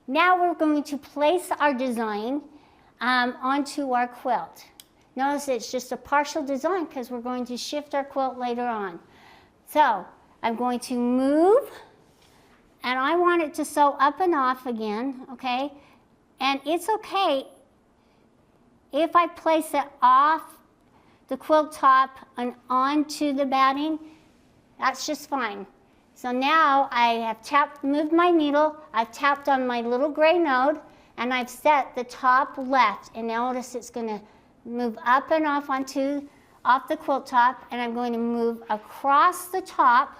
Now we're going to place our design onto our quilt. Notice it's just a partial design because we're going to shift our quilt later on. So I'm going to move, and I want it to sew up and off again, okay? And it's okay if I place it off the quilt top and onto the batting, that's just fine. So now I have moved my needle, I've tapped on my little gray node, and I've set the top left. And notice it's going to move up and off off the quilt top, and I'm going to move across the top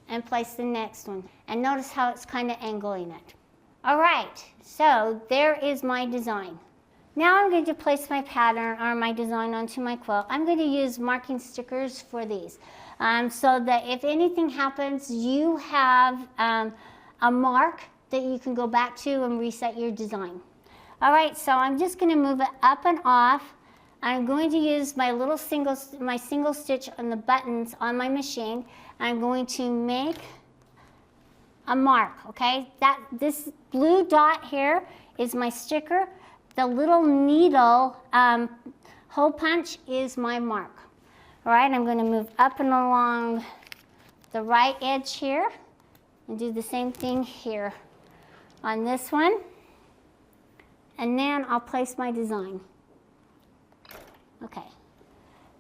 and place the next one. And notice how it's kind of angling it. All right, so there is my design. Now I'm going to place my pattern or my design onto my quilt. I'm going to use marking stickers for these so that if anything happens, you have a mark that you can go back to and reset your design. All right, so I'm just going to move it up and off. I'm going to use my single stitch on the buttons on my machine. I'm going to make a mark, okay? This blue dot here is my sticker. The little needle hole punch is my mark. All right, I'm going to move up and along the right edge here and do the same thing here on this one. And then I'll place my design. Okay,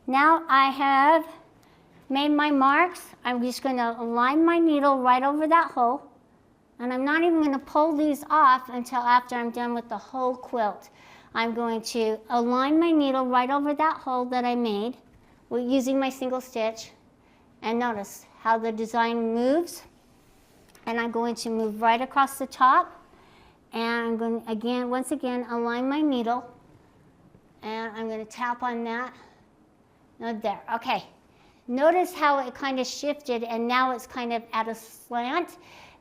now I have made my marks. I'm just going to align my needle right over that hole. And I'm not even going to pull these off until after I'm done with the whole quilt. I'm going to align my needle right over that hole that I made using my single stitch. And notice how the design moves. And I'm going to move right across the top. And I'm going to, once again, align my needle. And I'm going to tap on that. Now there, okay. Notice how it kind of shifted and now it's kind of at a slant.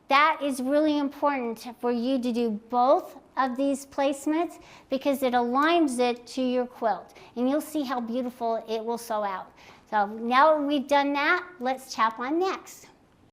That is really important for you to do both of these placements because it aligns it to your quilt. And you'll see how beautiful it will sew out. So now we've done that, let's tap on next.